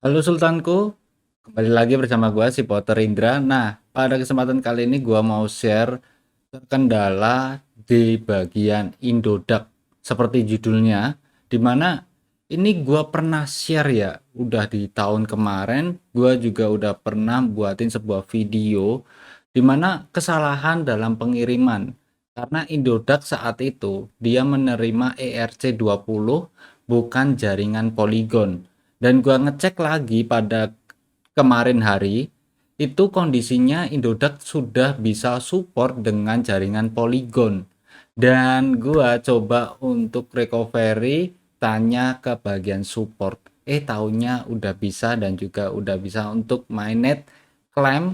Halo Sultanku, kembali lagi bersama gua si Potter Indra. Nah, pada kesempatan kali ini gua mau share terkendala di bagian Indodax seperti judulnya, dimana ini gua pernah share ya, udah di tahun kemarin gua juga udah pernah buatin sebuah video dimana kesalahan dalam pengiriman karena Indodax saat itu dia menerima ERC20 bukan jaringan Polygon, dan gua ngecek lagi pada kemarin hari itu kondisinya Indodax sudah bisa support dengan jaringan Polygon, dan gua coba untuk recovery, tanya ke bagian support, taunya udah bisa dan juga udah bisa untuk mainnet claim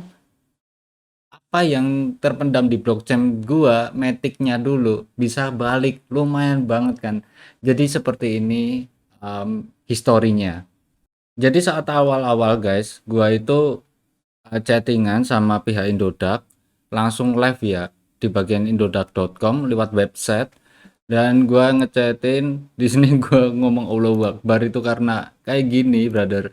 apa yang terpendam di blockchain gua, Matic-nya dulu bisa balik, lumayan banget kan. Jadi seperti ini historinya. Jadi saat awal-awal guys, gua itu chattingan sama pihak Indodax, langsung live ya di bagian indodax.com lewat website, dan gua ngechatin di sini. Gua ngomong Allahu Akbar itu karena kayak gini, brother.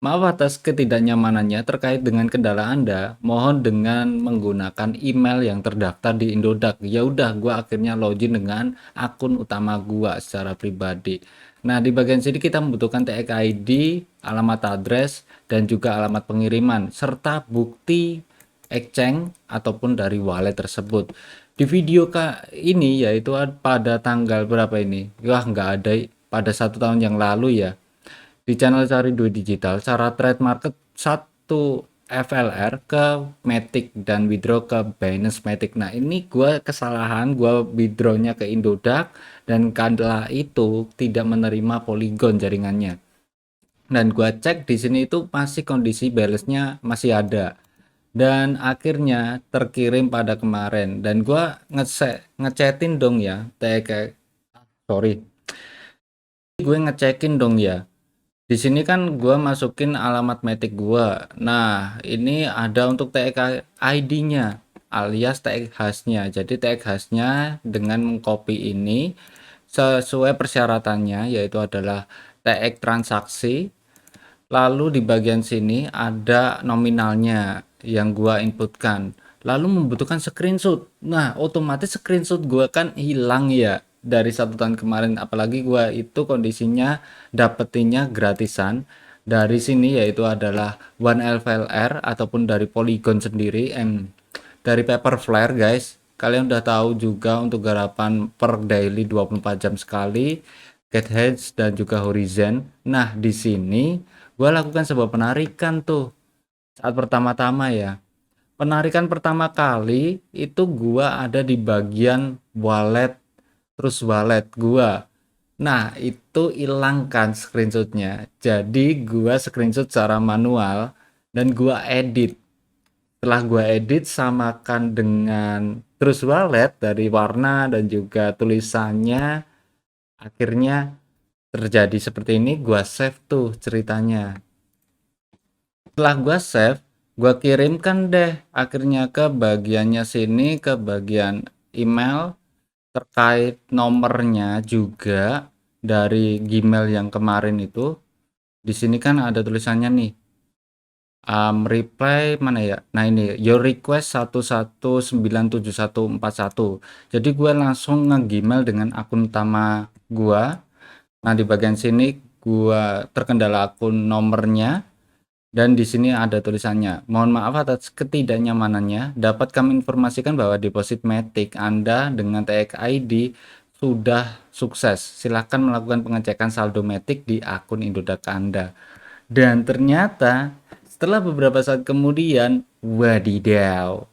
Maaf atas ketidaknyamanannya terkait dengan kendala Anda. Mohon dengan menggunakan email yang terdaftar di Indodax. Ya udah, gua akhirnya login dengan akun utama gua secara pribadi. Nah, di bagian sini kita membutuhkan tag ID, alamat address, dan juga alamat pengiriman serta bukti exchange ataupun dari wallet tersebut. Di video ini yaitu pada tanggal berapa ini? Wah, nggak ada, pada 1 tahun yang lalu ya, di channel Cari Duit Digital, cara trade market 1 FLR ke Matic dan withdraw ke Binance Matic. Nah, ini gua kesalahan, gua withdrawnya ke Indodax dan kala itu tidak menerima Polygon jaringannya. Dan gua cek di sini itu masih kondisi balance-nya masih ada. Dan akhirnya terkirim pada kemarin, dan gua ngechatin dong ya, sorry, gue ngecekin dong ya. Di sini kan gua masukin alamat Matic gua. Nah, ini ada untuk tag ID-nya alias tag hash-nya. Jadi tag hash-nya dengan mengcopy ini sesuai persyaratannya, yaitu adalah tag transaksi. Lalu di bagian sini ada nominalnya yang gua inputkan. Lalu membutuhkan screenshot. Nah, otomatis screenshot gua kan hilang ya dari 1 tahun kemarin. Apalagi gua itu kondisinya dapetinnya gratisan dari sini, yaitu adalah 1FLR ataupun dari Polygon sendiri, dari Paperflare guys. Kalian udah tahu juga untuk garapan per daily 24 jam sekali, get hedge dan juga horizon. Nah, di sini gue lakukan sebuah penarikan tuh saat pertama-tama ya. Penarikan pertama kali itu gua ada di bagian wallet, terus wallet gua. Nah, itu hilangkan screenshotnya. Jadi gua screenshot secara manual dan gua edit. Setelah gua edit, samakan dengan terus wallet dari warna dan juga tulisannya, akhirnya terjadi seperti ini. Gua save tuh ceritanya. Setelah gua save, gua kirimkan deh akhirnya ke bagiannya sini, ke bagian email terkait nomornya juga dari Gmail yang kemarin itu. Di sini kan ada tulisannya nih, reply mana ya? Nah, ini your request 11917141. Jadi gue langsung nge-Gmail dengan akun utama gua. Nah, di bagian sini gua terkendala akun nomornya, dan di sini ada tulisannya, mohon maaf atas ketidaknyamanannya. Dapat kami informasikan bahwa deposit Matic Anda dengan tag ID sudah sukses. Silakan melakukan pengecekan saldo Matic di akun Indodax Anda. Dan ternyata setelah beberapa saat kemudian, wadidaw,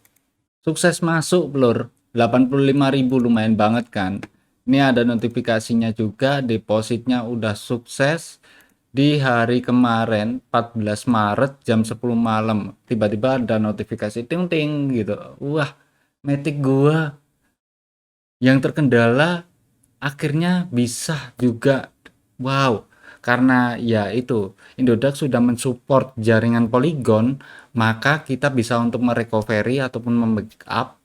sukses masuk blur 85.000, lumayan banget kan. Ini ada notifikasinya juga, depositnya udah sukses di hari kemarin 14 Maret jam 10 malam. Tiba-tiba ada notifikasi ting ting gitu. Wah, Matic gua yang terkendala akhirnya bisa juga. Wow, karena ya itu Indodax sudah mensupport jaringan Polygon, maka kita bisa untuk merecovery ataupun membackup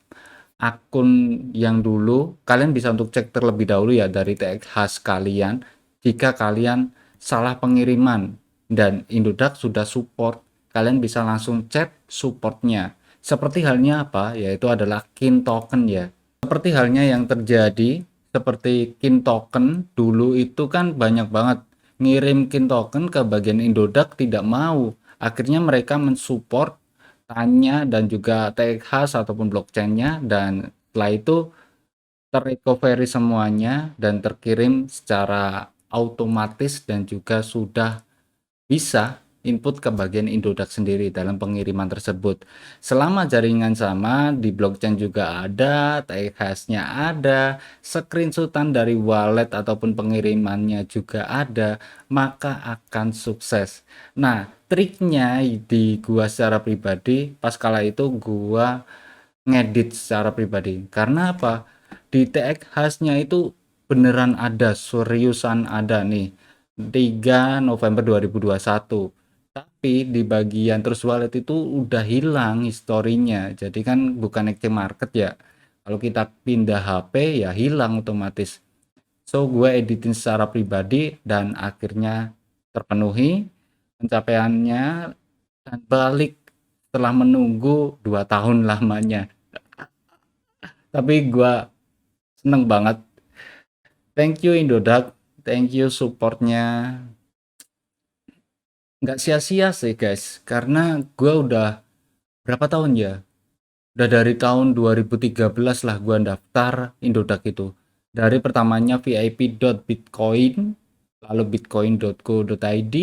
akun yang dulu. Kalian bisa untuk cek terlebih dahulu ya dari tag khas kalian jika kalian salah pengiriman. dan Indodax sudah support. Kalian bisa langsung chat supportnya. Seperti halnya apa? Yaitu adalah Kin Token ya. Seperti halnya yang terjadi seperti Kin Token dulu itu kan banyak banget ngirim Kin Token ke bagian Indodax tidak mau. Akhirnya mereka mensupport tanya dan juga TX ataupun blockchainnya, dan setelah itu terrecovery semuanya dan terkirim secara otomatis dan juga sudah bisa input ke bagian Indodax sendiri dalam pengiriman tersebut. Selama jaringan sama, di blockchain juga ada, TX-nya ada, screenshotan dari wallet ataupun pengirimannya juga ada, maka akan sukses. Nah, triknya di gua secara pribadi, pas kala itu gua ngedit secara pribadi. Karena apa? Di TX-nya itu beneran ada, seriusan ada nih. 3 November 2021. Tapi di bagian terus wallet itu udah hilang historinya. Jadi kan bukan exchange market ya. Kalau kita pindah HP ya hilang otomatis. So gue editin secara pribadi dan akhirnya terpenuhi pencapaiannya dan balik setelah menunggu 2 tahun lamanya. Tapi gue seneng banget. Thank you Indodax, thank you supportnya. Nggak sia-sia sih guys, karena gue udah berapa tahun ya? Udah dari tahun 2013 lah gue daftar Indodax itu. Dari pertamanya vip.bitcoin, lalu bitcoin.co.id,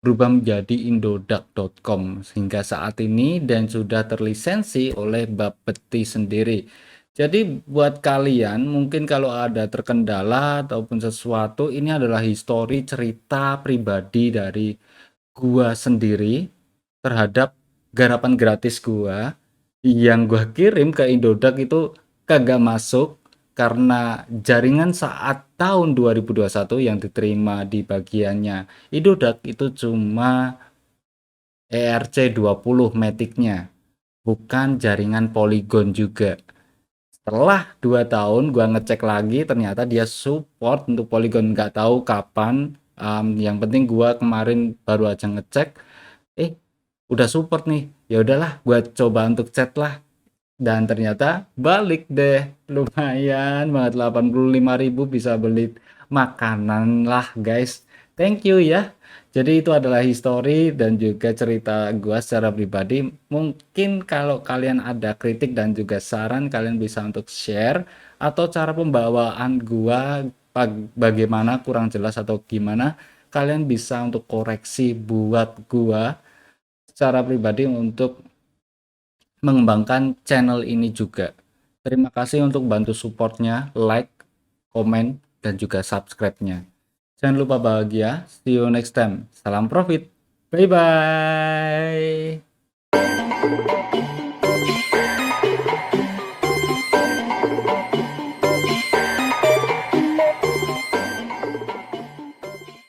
berubah menjadi indodax.com sehingga saat ini dan sudah terlisensi oleh Bapeti sendiri. Jadi buat kalian mungkin kalau ada terkendala ataupun sesuatu, ini adalah histori cerita pribadi dari gua sendiri terhadap garapan gratis gua yang gua kirim ke Indodax itu kagak masuk karena jaringan saat tahun 2021 yang diterima di bagiannya Indodax itu cuma ERC20 Matic-nya, bukan jaringan Polygon juga. Setelah 2 tahun gua ngecek lagi ternyata dia support untuk Polygon, nggak tahu kapan. Yang penting gua kemarin baru aja ngecek, eh udah support nih. Ya udahlah, gua coba untuk chat lah dan ternyata balik deh. Lumayan banget, 85.000 bisa beli makanan lah guys. Thank you ya. Jadi itu adalah histori dan juga cerita gua secara pribadi. Mungkin kalau kalian ada kritik dan juga saran, kalian bisa untuk share atau cara pembawaan gua bagaimana kurang jelas atau gimana, kalian bisa untuk koreksi buat gua secara pribadi untuk mengembangkan channel ini juga. Terima kasih untuk bantu supportnya, like, komen, dan juga subscribe-nya. Jangan lupa bahagia. See you next time. Salam profit. Bye-bye.